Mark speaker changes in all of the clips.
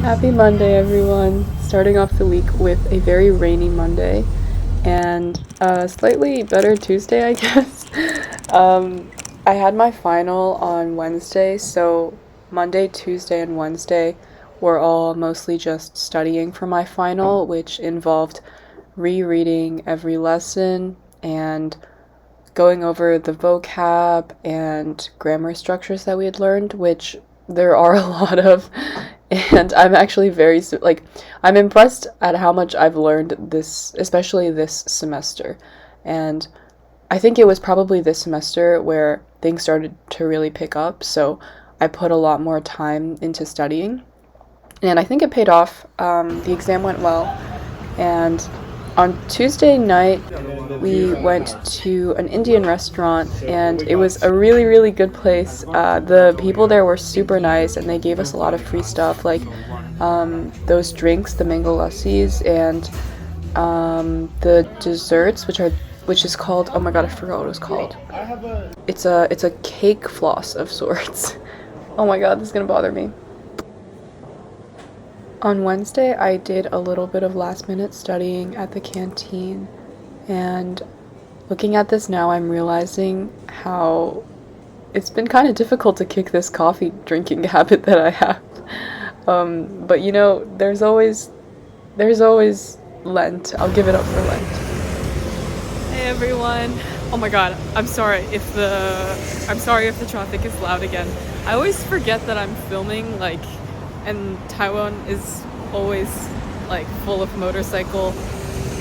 Speaker 1: Happy Monday, everyone. Starting off the week with a very rainy Monday and a slightly better Tuesday, I guess. um, I had my final on Wednesday, so Monday, Tuesday, and Wednesday were all mostly just studying for my final, which involved rereading every lesson and going over the vocab and grammar structures that we had learned, which there are a lot of. And I'm actually I'm impressed at how much I've learned this, especially this semester. And I think it was probably this semester where things started to really pick up, so I put a lot more time into studying. And I think it paid off. The exam went well, and on Tuesday night, we went to an Indian restaurant, and it was a really, really good place. The people there were super nice, and they gave us a lot of free stuff, like those drinks, the mango lassis, and the desserts, which is called, oh my god, I forgot what it was called. It's a cake floss of sorts. Oh my god, this is gonna bother me. On Wednesday, I did a little bit of last minute studying at the canteen, and looking at this now, I'm realizing how it's been kind of difficult to kick this coffee drinking habit that I have. But you know, there's always Lent. I'll give it up for Lent.
Speaker 2: Hey everyone. Oh my god, I'm sorry if the traffic is loud again. I always forget that I'm filming, and Taiwan is always full of motorcycle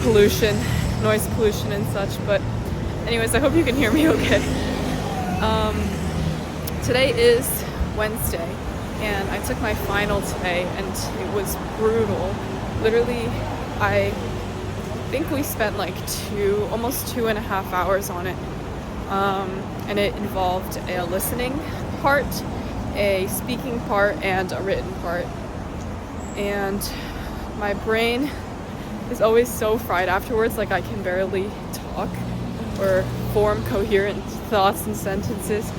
Speaker 2: pollution, noise pollution and such, but anyways, I hope you can hear me okay. Today is Wednesday and I took my final today and it was brutal. Literally, I think we spent almost 2.5 hours on it, and it involved a listening part, a speaking part, and a written part. And my brain is always so fried afterwards, I can barely talk or form coherent thoughts and sentences,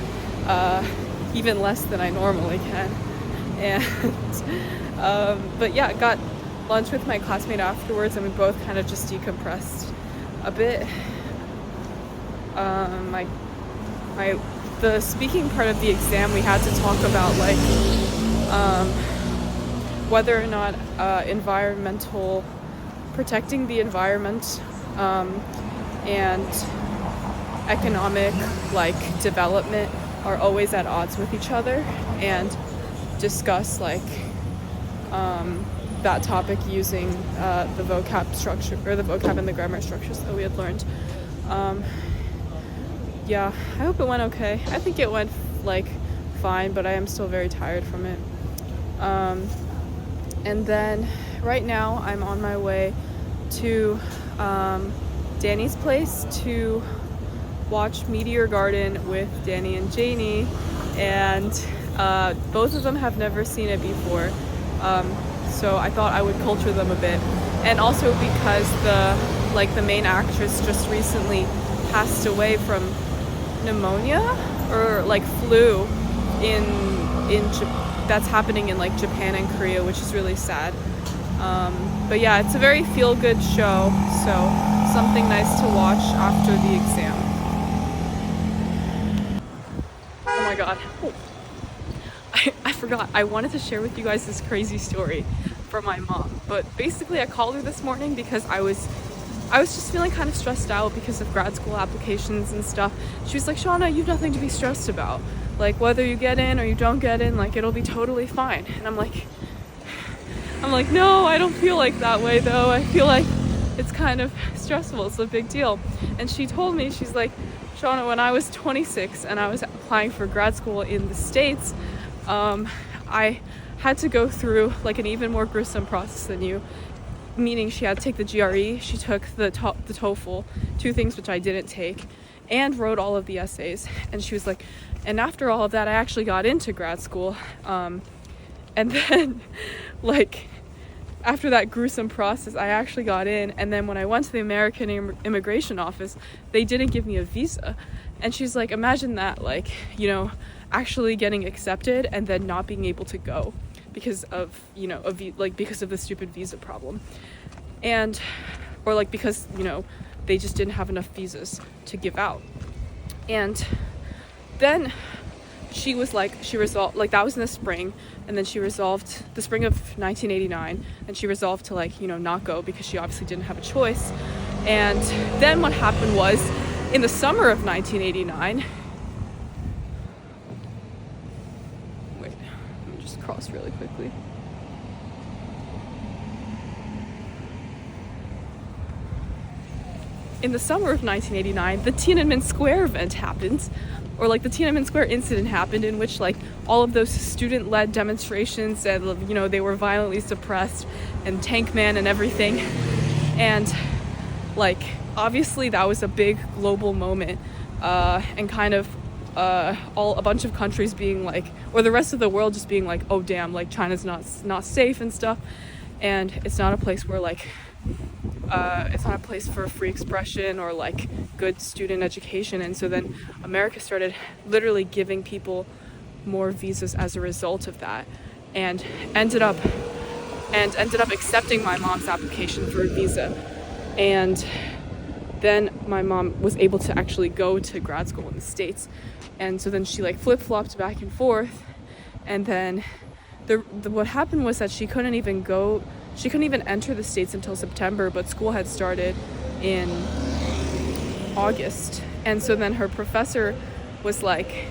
Speaker 2: even less than I normally can. And but yeah, got lunch with my classmate afterwards, and we both kind of just decompressed a bit. The speaking part of the exam, we had to talk about whether or not protecting the environment and economic development are always at odds with each other, and discuss that topic using the vocab structure, or the vocab and the grammar structures that we had learned. Yeah, I hope it went okay. I think it went fine, but I am still very tired from it. And then right now I'm on my way to Danny's place to watch Meteor Garden with Danny and Janie, and both of them have never seen it before, so I thought I would culture them a bit. And also because the main actress just recently passed away from pneumonia or flu that's happening in Japan and Korea, which is really sad. But yeah, it's a very feel-good show, so something nice to watch after the exam. Oh my god. Oh. I forgot. I wanted to share with you guys this crazy story from my mom. But basically, I called her this morning because I was just feeling kind of stressed out because of grad school applications and stuff. She was like, Shauna, you have nothing to be stressed about. Whether you get in or you don't get in, it'll be totally fine. And I'm like, no, I don't feel like that way though. I feel like it's kind of stressful. It's a big deal. And she told me, she's like, Shauna, when I was 26 and I was applying for grad school in the States, I had to go through an even more gruesome process than you. Meaning she had to take the GRE, she took the TOEFL, two things which I didn't take, and wrote all of the essays. And she was like, and after all of that, I actually got into grad school. And then, after that gruesome process, I actually got in. And then when I went to the American immigration office, they didn't give me a visa. And she's like, imagine that, actually getting accepted and then not being able to go because of, you know, because of the stupid visa problem. And, or like because, you know, they just didn't have enough visas to give out. And then she was like, she resolved, like that was in the spring, and then she resolved, the spring of 1989, and she resolved to like, you know, not go because she obviously didn't have a choice. And then what happened was, in the summer of 1989, wait, let me just cross really quickly. In the summer of 1989, the Tiananmen Square event happened, or like the Tiananmen Square incident happened, in which like all of those student-led demonstrations, and you know, they were violently suppressed, and Tank Man and everything. And like obviously that was a big global moment, and kind of a bunch of countries being like, or the rest of the world just being like, oh damn, like China's not safe and stuff, and it's not a place where like it's not a place for free expression or like good student education. And so then America started literally giving people more visas as a result of that, and ended up accepting my mom's application for a visa. And then my mom was able to actually go to grad school in the States. And so then she like flip-flopped back and forth, and then what happened was that she couldn't even enter the States until September, but school had started in August. And so then her professor was like,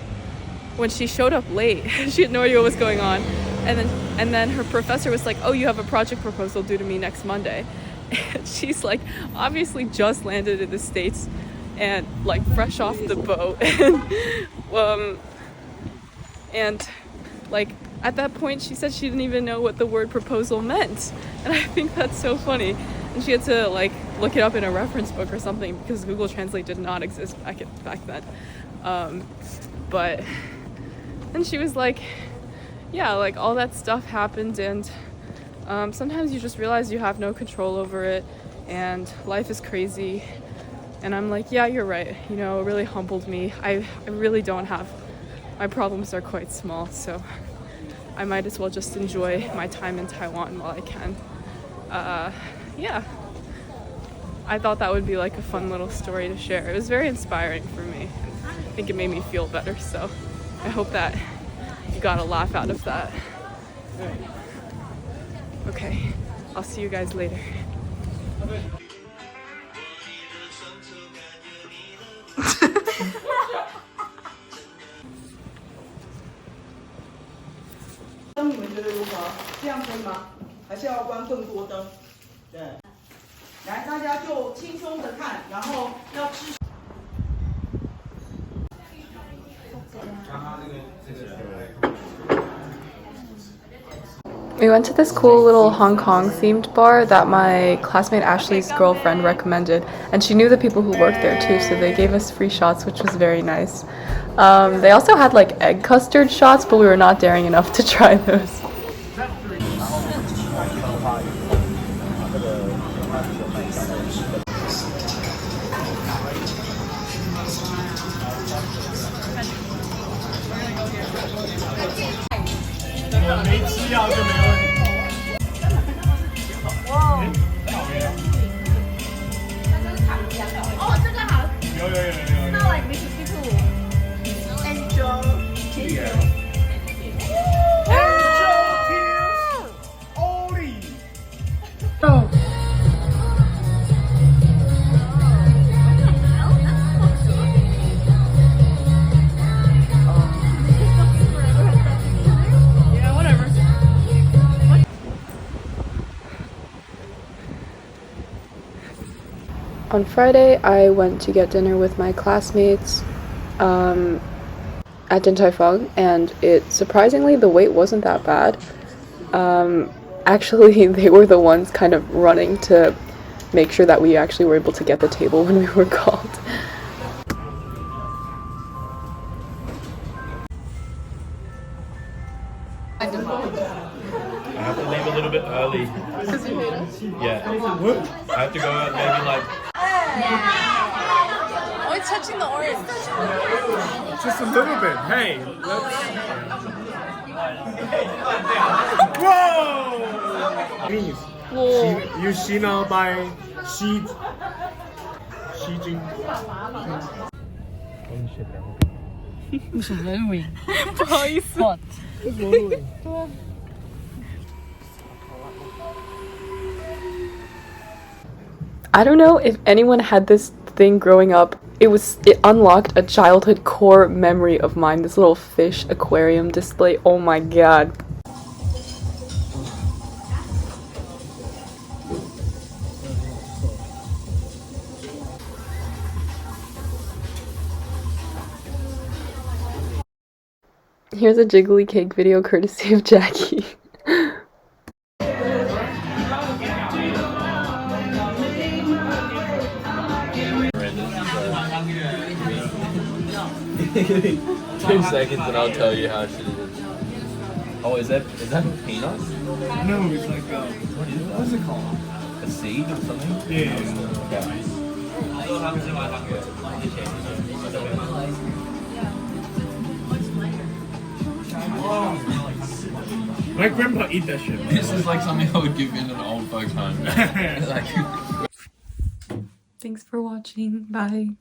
Speaker 2: when she showed up late, she had no idea what was going on. And then her professor was like, oh, you have a project proposal due to me next Monday. And she's like, obviously just landed in the States and like fresh off the boat. And like at that point she said she didn't even know what the word proposal meant. And I think that's so funny. And she had to like look it up in a reference book or something, because Google Translate did not exist back then. And she was like, yeah, like all that stuff happened, and sometimes you just realize you have no control over it, and life is crazy. And I'm like, yeah, you're right. You know, it really humbled me. I really don't have, my problems are quite small, so I might as well just enjoy my time in Taiwan while I can. Yeah. I thought that would be like a fun little story to share. It was very inspiring for me. I think it made me feel better, so I hope that you got a laugh out of that. Okay, I'll see you guys later.
Speaker 3: 灯你们觉得如何？这样可以吗？还是要关更多灯？对，来，大家就轻松的看，然后要吃。
Speaker 1: We went to this cool little Hong Kong themed bar that my classmate Ashley's girlfriend recommended, and she knew the people who worked there too, so they gave us free shots, which was very nice. They also had like egg custard shots, but we were not daring enough to try those. On Friday, I went to get dinner with my classmates at Din Tai Fung, and surprisingly, the wait wasn't that bad. Actually, they were the ones kind of running to make sure that we actually were able to get the table when we were called.
Speaker 4: I have to leave a little bit early.
Speaker 1: Because you hate us?
Speaker 4: Yeah. I have to go out maybe like...
Speaker 2: Oh, it's touching the orange.
Speaker 5: Just a little bit. Hey, let's... Please.
Speaker 2: 哇，
Speaker 5: You see now by Xi Jing.
Speaker 2: 不好意思。
Speaker 1: I don't know if anyone had this thing growing up. It unlocked a childhood core memory of mine. This little fish aquarium display. Oh my god. Here's a jiggly cake video courtesy of Jackie.
Speaker 6: Two seconds and I'll tell you how shit it is. Oh, is that peanut?
Speaker 5: No, it's like what's it called?
Speaker 6: A seed or something?
Speaker 5: Yeah. My grandpa eat that shit.
Speaker 6: This is like something I would give in an old folks home. Like.
Speaker 1: Thanks for watching. Bye.